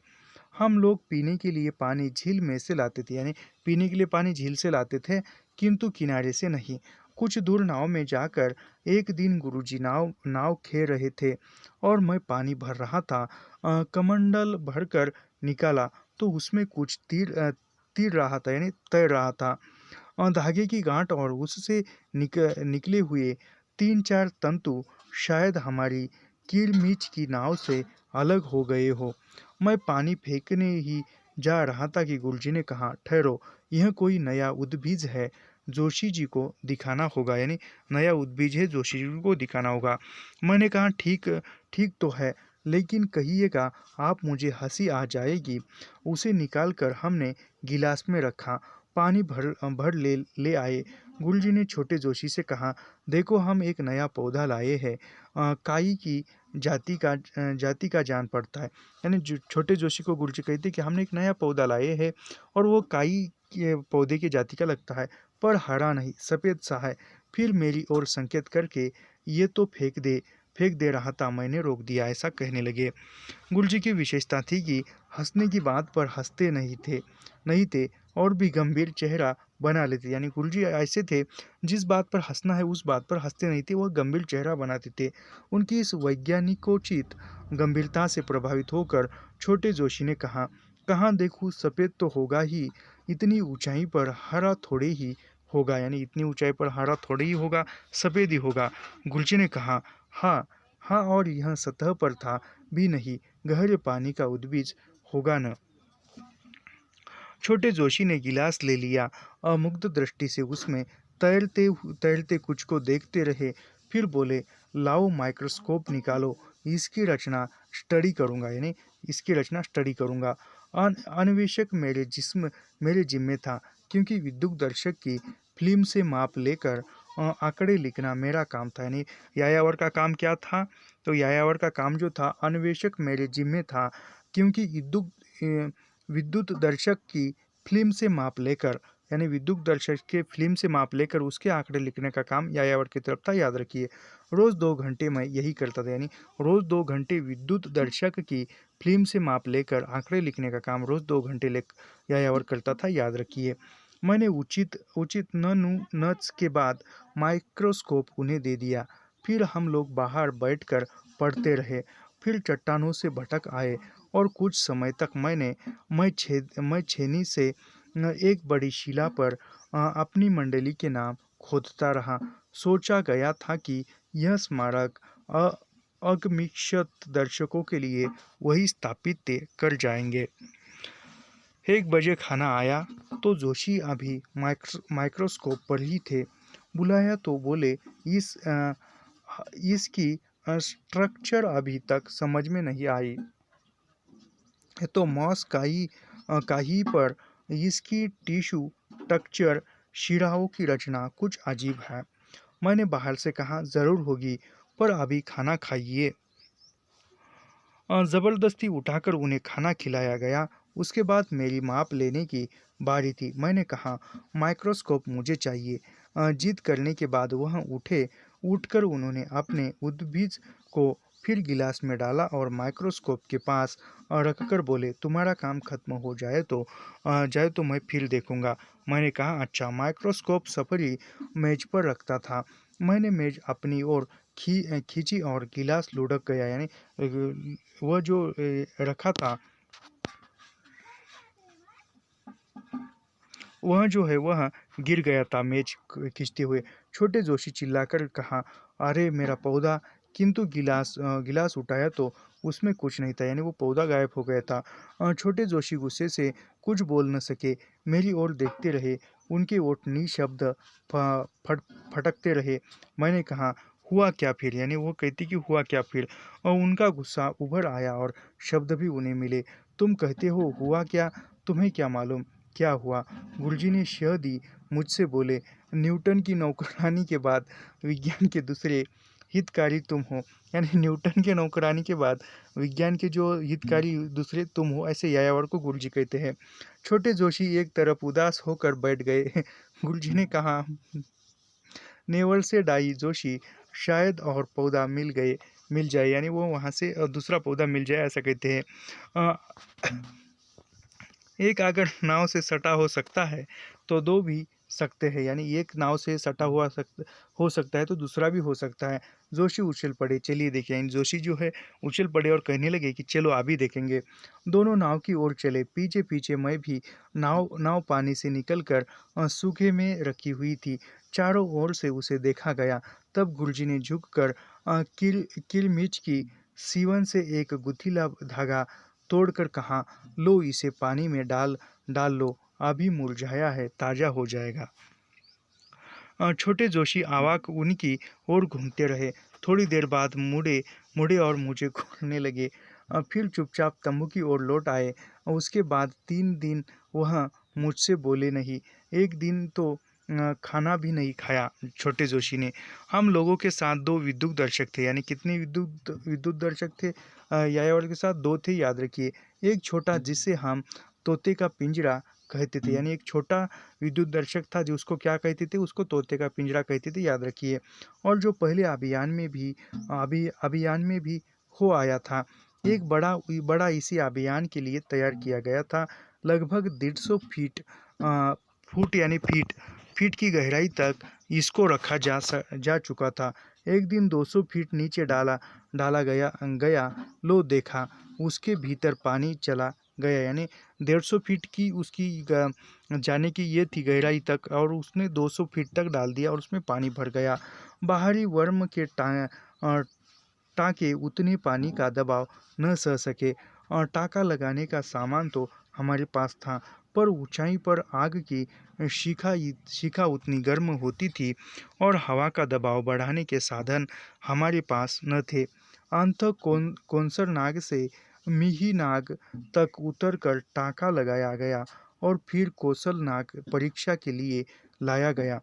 हम लोग पीने के लिए पानी झील में से लाते थे, यानी पीने के लिए पानी झील से लाते थे, किंतु किनारे से नहीं। कुछ दूर नाव में जाकर एक दिन गुरुजी नाव नाव खेर रहे थे और मैं पानी भर रहा था। कमंडल भरकर निकाला तो उसमें कुछ तीर रहा था, यानी तैर रहा था। धागे की गांठ और उससे निकले हुए 3-4 तंतु शायद हमारी कीलमिच की नाव से अलग हो गए हो। मैं पानी फेंकने ही जा रहा था कि गुरुजी ने कहा, ठहरो, यह कोई नया उद्भिज है, जोशी जी को दिखाना होगा, यानी नया उद्भिज है, जोशी जी को दिखाना होगा। मैंने कहा, ठीक ठीक तो है, लेकिन कहिएगा आप, मुझे हंसी आ जाएगी। उसे निकालकर हमने गिलास में रखा, पानी भर भर ले आए। गुरुजी ने छोटे जोशी से कहा, देखो, हम एक नया पौधा लाए हैं, काई की जाति का जान पड़ता है। यानी छोटे जोशी को गुरुजी कहते कि हमने एक नया पौधा लाए हैं और वो काई के पौधे की जाति का लगता है, पर हरा नहीं, सफ़ेद सा है। फिर मेरी ओर संकेत करके, ये तो फेंक दे रहा था, मैंने रोक दिया, ऐसा कहने लगे। गुरुजी की विशेषता थी कि हंसने की बात पर हंसते नहीं थे और भी गंभीर चेहरा बना लेते, यानी गुरुजी ऐसे थे, जिस बात पर हंसना है उस बात पर हंसते नहीं थे, वह गंभीर चेहरा बनाते थे। उनकी इस वैज्ञानिकोचित गंभीरता से प्रभावित होकर छोटे जोशी ने कहा, कहाँ देखूँ, सफ़ेद तो होगा ही, इतनी ऊंचाई पर हरा थोड़े ही होगा, यानी इतनी ऊंचाई पर हरा थोड़े ही होगा, सफ़ेद ही होगा। गुरुजी ने कहा, हाँ हाँ, और यह सतह पर था भी नहीं, गहरे पानी का उद्भिज होगा न। छोटे जोशी ने गिलास ले लिया, अमुग्ध दृष्टि से उसमें तैरते कुछ को देखते रहे, फिर बोले, लाओ माइक्रोस्कोप निकालो, इसकी रचना स्टडी करूँगा, यानी इसकी रचना स्टडी करूँगा। अन्वेषक मेरे जिम्मे था, क्योंकि विद्युत दर्शक की फिल्म से माप लेकर आंकड़े लिखना मेरा काम था। यानी यायावर का काम क्या था? तो यायावर का काम जो था, अन्वेषक मेरे जिम्मे था, क्योंकि विद्युत दर्शक की फिल्म से माप लेकर, यानी विद्युत दर्शक के फिल्म से माप लेकर उसके आंकड़े लिखने का काम यायावर की तरफ था, याद रखिए। रोज़ 2 घंटे मैं यही करता था, यानी रोज़ 2 घंटे विद्युत दर्शक की फिल्म से माप लेकर आंकड़े लिखने का काम रोज़ 2 घंटे यायावर करता था, याद रखिए। मैंने उचित उचित नच के बाद माइक्रोस्कोप उन्हें दे दिया। फिर हम लोग बाहर बैठकर पढ़ते रहे, फिर चट्टानों से भटक आए और कुछ समय तक मैं छेनी से एक बड़ी शिला पर अपनी मंडली के नाम खोदता रहा। सोचा गया था कि यह स्मारक अगमिक्षत दर्शकों के लिए वही स्थापित कर जाएंगे। 1 बजे खाना आया तो जोशी अभी माइक्रोस्कोप पर ही थे। बुलाया तो बोले, इसकी स्ट्रक्चर अभी तक समझ में नहीं आई, तो मॉस का ही पर इसकी टिश्यू टेक्सचर, शिराओं की रचना कुछ अजीब है। मैंने बाहर से कहा, ज़रूर होगी, पर अभी खाना खाइए। ज़बरदस्ती उठाकर उन्हें खाना खिलाया गया। उसके बाद मेरी माप लेने की बारी थी। मैंने कहा, माइक्रोस्कोप मुझे चाहिए। जिद करने के बाद वह उठकर उन्होंने अपने उद्भिज को फिर गिलास में डाला और माइक्रोस्कोप के पास रखकर बोले, तुम्हारा काम खत्म हो जाए तो मैं फिर देखूंगा। मैंने कहा, अच्छा। माइक्रोस्कोप सफरी मेज पर रखता था। मैंने मेज अपनी ओर खींची और गिलास लुढ़क गया, यानी वह जो रखा था, वह जो है वह गिर गया था मेज खींचते हुए। छोटे जोशी चिल्लाकर कहा, अरे मेरा पौधा! किंतु गिलास उठाया तो उसमें कुछ नहीं था, यानी वो पौधा गायब हो गया था। छोटे जोशी गुस्से से कुछ बोल न सके, मेरी ओर देखते रहे। उनके ओठ निःशब्द फटकते रहे। मैंने कहा, हुआ क्या फिर? यानी वो कहती कि हुआ क्या फिर? और उनका गुस्सा उभर आया और शब्द भी उन्हें मिले। तुम कहते हो हुआ क्या? तुम्हें क्या मालूम क्या हुआ? गुरुजी ने शह दी। मुझसे बोले, न्यूटन की नौकरानी के बाद विज्ञान के दूसरे हितकारी तुम हो। यानी न्यूटन के नौकरानी के बाद विज्ञान के जो हितकारी दूसरे तुम हो, ऐसे यायावर को गुरुजी कहते हैं। छोटे जोशी एक तरफ उदास होकर बैठ गए। गुरुजी ने कहा, नेवल से डाई जोशी, शायद और पौधा मिल जाए, यानी वो वहाँ से दूसरा पौधा मिल जाए, ऐसा कहते हैं। एक अगर नाव से सटा हो सकता है तो दो भी सकते हैं, यानी एक नाव से सटा हुआ हो सकता है तो दूसरा भी हो सकता है। जोशी उछल पड़े, चलिए देखिए, यानी जोशी जो है उछल पड़े और कहने लगे कि चलो अभी देखेंगे। दोनों नाव की ओर चले, पीछे पीछे मैं भी। नाव नाव पानी से निकलकर सूखे में रखी हुई थी। चारों ओर से उसे देखा गया। तब गुरुजी ने झुककर किलमिच की सीवन से एक गुथीला धागा तोड़कर कहा, लो इसे पानी में डाल डाल लो, अभी मुरझाया है, ताज़ा हो जाएगा। छोटे जोशी अवाक उनकी ओर घूमते रहे। थोड़ी देर बाद मुड़े मुड़े और मुझे घूरने लगे। फिर चुपचाप तंबू की ओर लौट आए। उसके बाद 3 दिन वह मुझसे बोले नहीं। एक दिन तो खाना भी नहीं खाया छोटे जोशी ने। हम लोगों के साथ 2 विद्युत दर्शक थे, यानी कितने विद्युत विद्युत दर्शक थे यायावर के साथ? 2 थे, याद रखिए। एक छोटा जिसे हम तोते का पिंजरा कहते थे, यानी एक छोटा विद्युत दर्शक था जो उसको क्या कहते थे, उसको तोते का पिंजरा कहते थे, याद रखिए। और जो पहले अभियान में भी हो आया था। एक बड़ा बड़ा इसी अभियान के लिए तैयार किया गया था। लगभग 150 फुट यानी फीट की गहराई तक इसको रखा जा चुका था। एक दिन 200 फीट नीचे डाला गया गया लो देखा, उसके भीतर पानी चला गया, यानी 150 फीट की उसकी जाने की ये थी गहराई तक, और उसने 200 फीट तक डाल दिया और उसमें पानी भर गया। बाहरी वर्म के टाँके उतने पानी का दबाव न सह सके, और टाँका लगाने का सामान तो हमारे पास था, पर ऊंचाई पर आग की शिखा उतनी गर्म होती थी और हवा का दबाव बढ़ाने के साधन हमारे पास न थे। अंततः कौंसर नाग से मिही नाग तक उतरकर टाँका लगाया गया और फिर कौशल नाग परीक्षा के लिए लाया गया।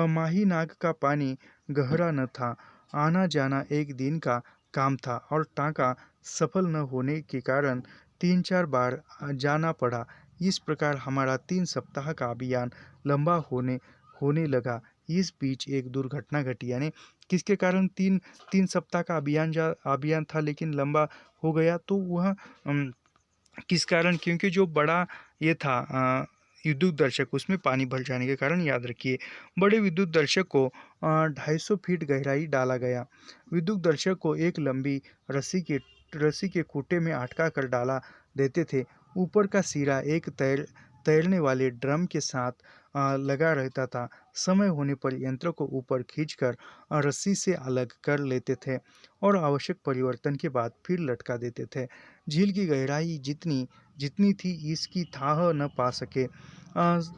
माही नाग का पानी गहरा न था। आना जाना एक दिन का काम था और टाँका सफल न होने के कारण 3-4 बार जाना पड़ा। इस प्रकार हमारा 3 सप्ताह का अभियान लंबा होने लगा। इस बीच एक दुर्घटना घटी, यानी किसके कारण 3 सप्ताह का अभियान था लेकिन लंबा हो गया, तो वह किस कारण? क्योंकि जो बड़ा ये था विद्युत दर्शक, उसमें पानी भर जाने के कारण, याद रखिए। बड़े विद्युत दर्शक को 250 फीट गहराई डाला गया। विद्युत दर्शक को एक लंबी रस्सी के खूंटे में अटका कर डाला देते थे। ऊपर का सिरा एक तैरने वाले ड्रम के साथ लगा रहता था। समय होने पर यंत्र को ऊपर खींचकर रस्सी से अलग कर लेते थे और आवश्यक परिवर्तन के बाद फिर लटका देते थे। झील की गहराई जितनी जितनी थी इसकी थाह न पा सके।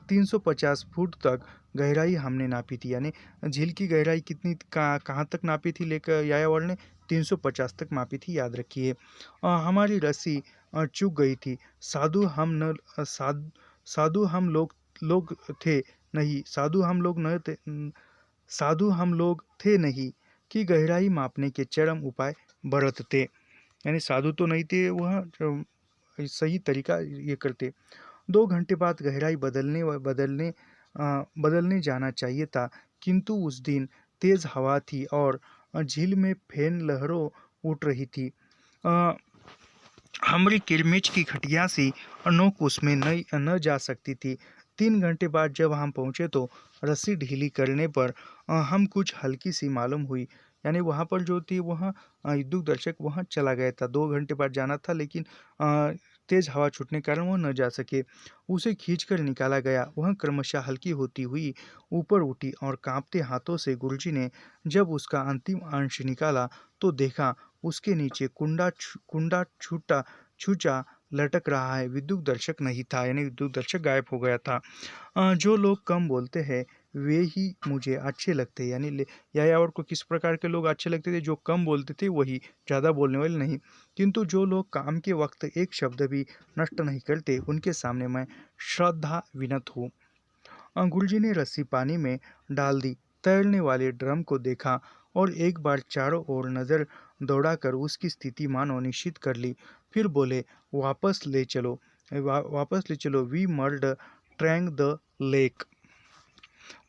350 फुट तक गहराई हमने नापी थी, यानी झील की गहराई कितनी कहाँ तक नापी थी लेकर यायावर ने? 350 तक मापी थी, याद रखिए। हमारी रस्सी चूक गई थी। साधु हम लोग थे नहीं साधु हम लोग न थे साधु हम लोग थे नहीं कि गहराई मापने के चरम उपाय बरतते, यानी साधु तो नहीं थे, वह सही तरीका ये करते। 2 घंटे बाद गहराई बदलने जाना चाहिए था, किंतु उस दिन तेज हवा थी और झील में फेन लहरों उठ रही थी। हमारी किरमिच की खटिया सी नोक उसमें न जा सकती थी। 3 घंटे बाद जब हम पहुँचे तो रस्सी ढीली करने पर हम कुछ हल्की सी मालूम हुई, यानी वहाँ पर जो थी वह विद्युत दर्शक वहाँ चला गया था। 2 घंटे बाद जाना था लेकिन तेज हवा छूटने के कारण वह न जा सके। उसे खींचकर निकाला गया। वह क्रमशः हल्की होती हुई ऊपर उठी और कांपते हाथों से गुरुजी ने जब उसका अंतिम अंश निकाला तो देखा उसके नीचे कुंडा छूचा लटक रहा है। विद्युत दर्शक नहीं था, यानी विद्युत दर्शक गायब हो गया था। जो लोग कम बोलते हैं वे ही मुझे अच्छे लगते हैं, यानी यायावर को किस प्रकार के लोग अच्छे लगते थे? जो कम बोलते थे वही, ज़्यादा बोलने वाले नहीं। किंतु जो लोग काम के वक्त एक शब्द भी नष्ट नहीं करते उनके सामने मैं श्रद्धा विनत हूँ। गुरुजी ने रस्सी पानी में डाल दी, तैरने वाले ड्रम को देखा और एक बार चारों ओर नज़र दौड़ाकर उसकी स्थिति मानो निश्चित कर ली। फिर बोले, वापस ले चलो, वी मर्ड ट्रैंग द लेक।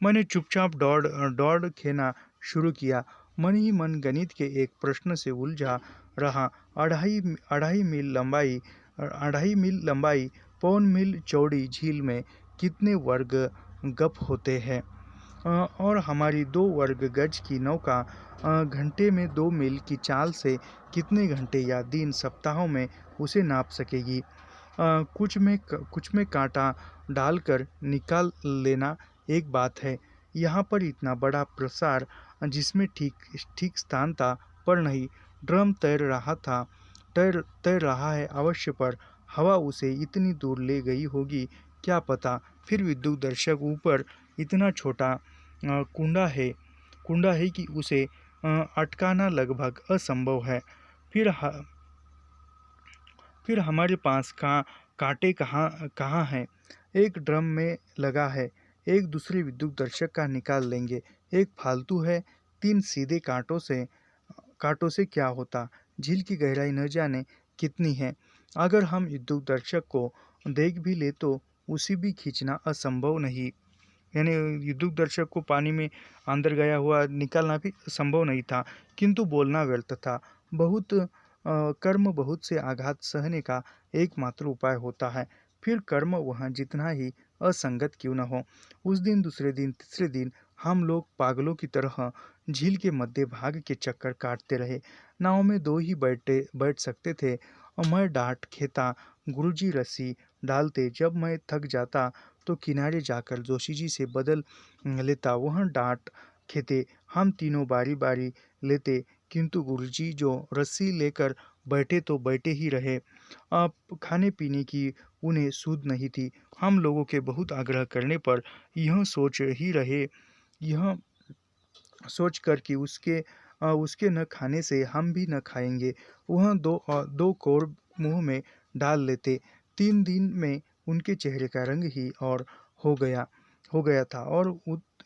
मैंने चुपचाप दौड़ खेना शुरू किया। मन ही मन गणित के एक प्रश्न से उलझा रहा। 2.5 मील लंबाई पौन मील चौड़ी झील में कितने वर्ग गप होते हैं? और हमारी 2 वर्ग गज की नौका घंटे में 2 मील की चाल से कितने घंटे या दिन सप्ताहों में उसे नाप सकेगी? कुछ में कांटा डालकर निकाल लेना एक बात है, यहाँ पर इतना बड़ा प्रसार जिसमें ठीक ठीक स्थान था पर नहीं। ड्रम तैर रहा है अवश्य, पर हवा उसे इतनी दूर ले गई होगी क्या पता। फिर विद्युत दर्शक ऊपर इतना छोटा कुंडा है कि उसे अटकाना लगभग असंभव है। फिर फिर हमारे पास कांटे कहाँ कहाँ हैं? एक ड्रम में लगा है, एक दूसरे विद्युत दर्शक का निकाल लेंगे, एक फालतू है। 3 सीधे कांटों से क्या होता? झील की गहराई न जाने कितनी है। अगर हम विद्युत दर्शक को देख भी ले तो उसे भी खींचना असंभव नहीं। यानी विद्युत दर्शक को पानी में अंदर गया हुआ निकालना भी संभव नहीं था, किंतु बोलना व्यर्थ था। कर्म बहुत से आघात सहने का एकमात्र उपाय होता है। फिर कर्म वहाँ जितना ही असंगत क्यों न हो। उस दिन, दूसरे दिन, तीसरे दिन हम लोग पागलों की तरह झील के मध्य भाग के चक्कर काटते रहे। नाव में 2 ही बैठ सकते थे। मैं डांट खेता, गुरुजी रस्सी डालते। जब मैं थक जाता तो किनारे जाकर जोशी जी से बदल लेता। वह डांट खेते, हम तीनों बारी बारी लेते, किंतु गुरुजी जो रस्सी लेकर बैठे तो बैठे ही रहे। अब खाने पीने की उन्हें सूध नहीं थी। हम लोगों के बहुत आग्रह करने पर यह सोच कर कि उसके न खाने से हम भी न खाएंगे, वह 2 कौर मुंह में डाल लेते। 3 दिन में उनके चेहरे का रंग ही और हो गया हो गया था, और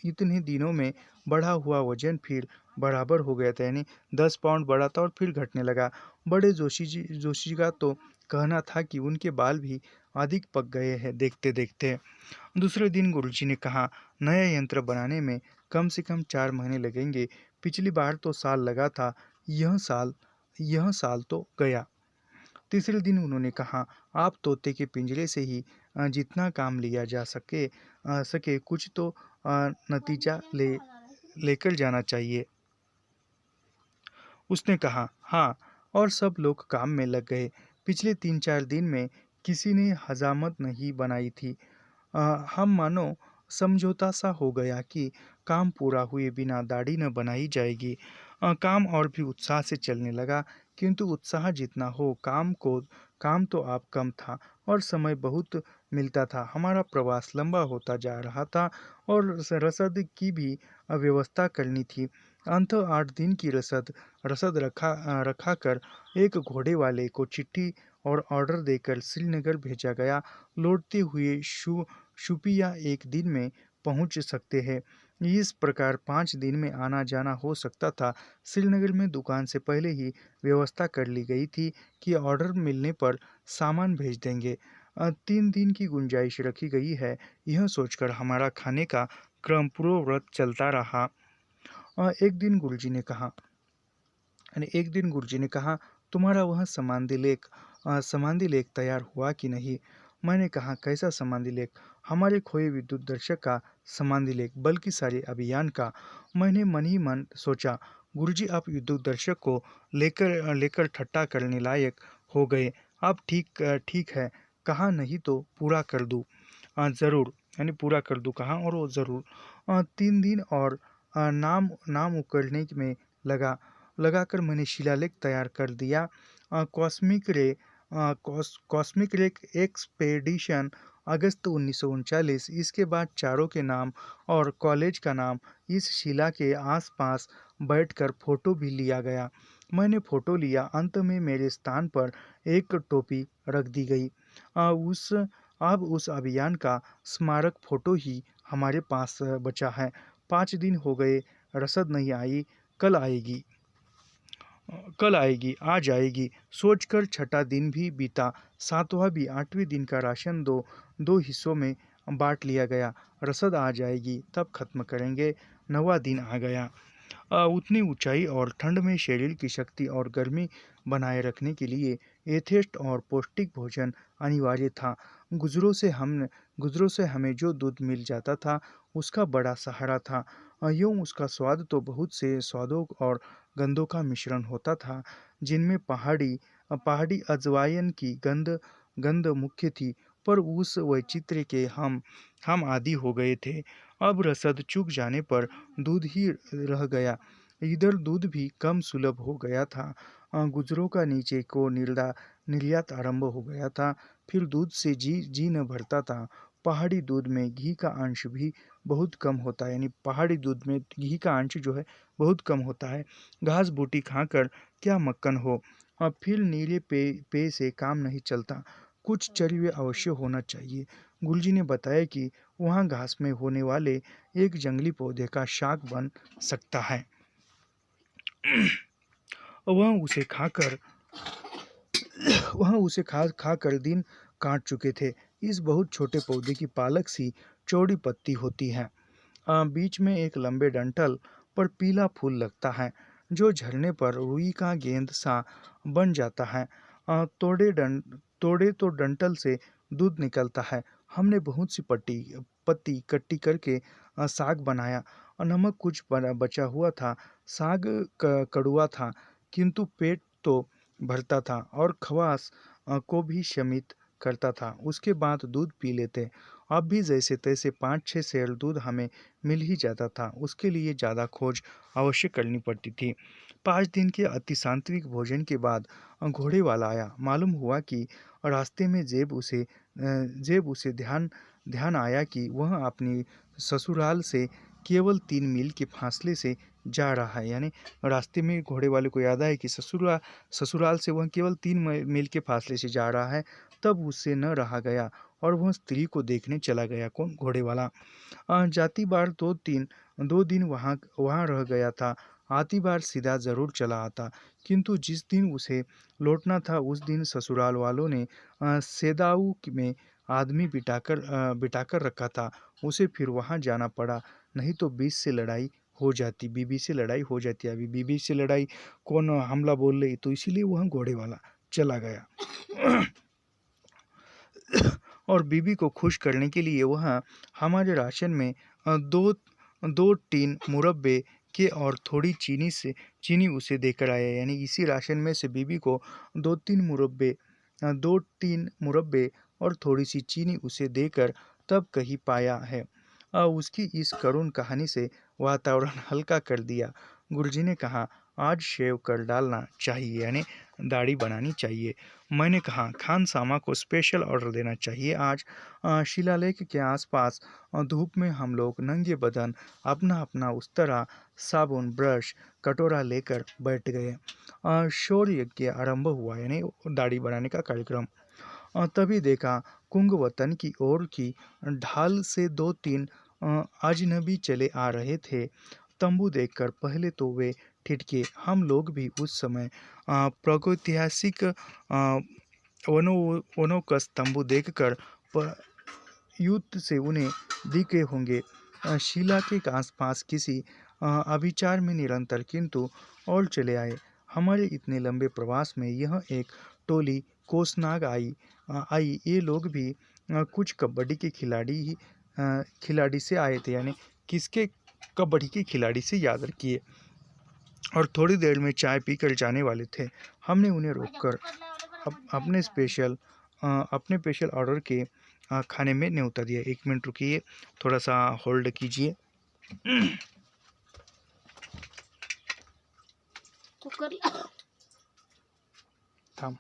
इतने दिनों में बढ़ा हुआ वजन फिर बराबर हो गया था। यानी 10 पाउंड बढ़ा था और फिर घटने लगा। बड़े जोशी का तो कहना था कि उनके बाल भी अधिक पक गए हैं देखते देखते। दूसरे दिन गुरुजी ने कहा, नया यंत्र बनाने में कम से कम 4 महीने लगेंगे। पिछली बार तो साल लगा था, यह साल तो गया। तीसरे दिन उन्होंने कहा, आप तोते के पिंजरे से ही जितना काम लिया जा सके कुछ तो नतीजा लेकर जाना चाहिए। उसने कहा, हाँ, और सब लोग काम में लग गए। पिछले 3-4 दिन में किसी ने हजामत नहीं बनाई थी। हम मानो समझौता सा हो गया कि काम पूरा हुए बिना दाढ़ी न बनाई जाएगी। काम और भी उत्साह से चलने लगा, किंतु उत्साह जितना हो काम तो आप कम था और समय बहुत मिलता था। हमारा प्रवास लंबा होता जा रहा था और रसद की भी व्यवस्था करनी थी। अंत 8 दिन की रसद रखा कर एक घोड़े वाले को चिट्ठी और ऑर्डर देकर श्रीनगर भेजा गया। लौटते हुए शुपिया 1 दिन में पहुंच सकते हैं। इस प्रकार 5 दिन में आना जाना हो सकता था। श्रीनगर में दुकान से पहले ही व्यवस्था कर ली गई थी कि ऑर्डर मिलने पर सामान भेज देंगे। 3 दिन की गुंजाइश रखी गई है। यह सोचकर हमारा खाने का क्रम पूर्ववत चलता रहा। एक दिन गुरुजी ने कहा, तुम्हारा वह समाधि लेख तैयार हुआ कि नहीं? मैंने कहा, कैसा समाधि लेख? हमारे खोए विद्युत दर्शक का समाधि लेख, बल्कि सारे अभियान का। मैंने मन ही मन सोचा, गुरुजी आप विद्युत दर्शक को लेकर ठट्टा करने लायक हो गए। अब ठीक है, कहा नहीं तो पूरा कर दूँ। ज़रूर, यानी पूरा कर दूँ कहा, और वो ज़रूर। 3 दिन और नाम उकलने में लगाकर मैंने शिलालेख तैयार कर दिया। कॉस्मिक रे एक्सपेडिशन, अगस्त 1939। इसके बाद चारों के नाम और कॉलेज का नाम इस शिला के आसपास बैठकर फोटो भी लिया गया। मैंने फोटो लिया। अंत में मेरे स्थान पर एक टोपी रख दी गई। अब उस अभियान का स्मारक फोटो ही हमारे पास बचा है। 5 दिन हो गए, रसद नहीं आई। कल आएगी, आज आएगी सोचकर छठा दिन भी बीता। 7वां भी 8वें दिन का राशन दो हिस्सों में बांट लिया गया। रसद आ जाएगी तब खत्म करेंगे। 9वां दिन आ गया। उतनी ऊंचाई और ठंड में शरीर की शक्ति और गर्मी बनाए रखने के लिए यथेष्ट और पौष्टिक भोजन अनिवार्य था। गुजरों से हमें जो दूध मिल जाता था उसका बड़ा सहारा था। यूँ उसका स्वाद तो बहुत से स्वादों और गंधों का मिश्रण होता था, जिनमें पहाड़ी अजवाइन की गंध गंध मुख्य थी। पर उस वैचित्र्य के हम आदी हो गए थे। अब रसद चूक जाने पर दूध ही रह गया। इधर दूध भी कम सुलभ हो गया था। गुजरों का नीचे को निर्यात आरंभ हो गया था। फिर दूध से जी जी न भरता था। पहाड़ी दूध में घी का अंश भी बहुत कम होता है, यानी पहाड़ी दूध में घी का अंश जो है बहुत कम होता है। घास बूटी खाकर क्या मक्खन हो। फिर नीले पे से काम नहीं चलता, कुछ चर्बी अवश्य होना चाहिए। गुरुजी ने बताया कि वहाँ घास में होने वाले एक जंगली पौधे का शाक बन सकता है। वह उसे खाकर वह उसे खा खा कर दिन काट चुके थे। इस बहुत छोटे पौधे की पालक सी चौड़ी पत्ती होती है। बीच में एक लंबे डंठल पर पीला फूल लगता है, जो झरने पर रुई का गेंद सा बन जाता है। तोड़े तो डंठल से दूध निकलता है। हमने बहुत सी पत्ती इकट्ठी करके साग बनाया। नमक कुछ बचा हुआ था। साग कड़वा था, किंतु पेट तो भरता था और खवास को भी शमित करता था। उसके बाद दूध पी लेते। अब भी जैसे तैसे 5-6 सेर दूध हमें मिल ही जाता था। उसके लिए ज़्यादा खोज अवश्य करनी पड़ती थी। 5 दिन के अति सात्विक भोजन के बाद घोड़े वाला आया। मालूम हुआ कि रास्ते में जेब उसे ध्यान आया कि वह अपनी ससुराल से केवल 3 मील के फासले से जा रहा है। यानी रास्ते में घोड़े वाले को याद आया कि ससुराल से वह केवल 3 मील के फासले से जा रहा है। तब उससे न रहा गया और वह स्त्री को देखने चला गया। कौन? घोड़े वाला। जाती बार 2 दिन वहाँ रह गया था। आती बार सीधा जरूर चला आता, किंतु जिस दिन उसे लौटना था उस दिन ससुराल वालों ने सेदाऊ में आदमी बिठाकर रखा था। उसे फिर वहाँ जाना पड़ा, नहीं तो बीबी से लड़ाई हो जाती। अभी बीबी से लड़ाई, कौन हमला बोल रही, तो इसीलिए वह घोड़े वाला चला गया। और बीबी को खुश करने के लिए वह हमारे राशन में दो टीन मुरब्बे के और थोड़ी चीनी उसे देकर आया। यानी इसी राशन में से बीबी को 2 टीन मुरब्बे और थोड़ी सी चीनी उसे देकर तब कहीं पाया है। उसकी इस करुण कहानी से वातावरण हल्का कर दिया। गुरुजी ने कहा, आज शेव कर डालना चाहिए, यानी दाढ़ी बनानी चाहिए। मैंने कहा, खान सामा को स्पेशल ऑर्डर देना चाहिए आज। शिलालेख के आसपास धूप में हम लोग नंगे बदन अपना अपना उस्तरा, साबुन, ब्रश, कटोरा लेकर बैठ गए। शौर्य यज्ञ आरंभ हुआ, यानी दाढ़ी बनाने का कार्यक्रम। तभी देखा कुंगवतन की ओर की ढाल से 2-3 अजनबी चले आ रहे थे। तंबू देखकर पहले तो वे ठिठके। हम लोग भी उस समय प्रागैतिहासिक वनोकस तंबू देखकर युद्ध से उन्हें दिखे होंगे। शिला के आसपास किसी अभिचार में निरंतर, किंतु और चले आए। हमारे इतने लंबे प्रवास में यह एक टोली कोसनाग आई। ये लोग भी कुछ कबड्डी के खिलाड़ी से आए थे, यानी किसके? कबड्डी के खिलाड़ी से, याद रखिए। और थोड़ी देर में चाय पीकर जाने वाले थे। हमने उन्हें रोककर अपने स्पेशल ऑर्डर के खाने में न्योता दिया। 1 मिनट रुकिए, थोड़ा सा होल्ड कीजिए। थाम।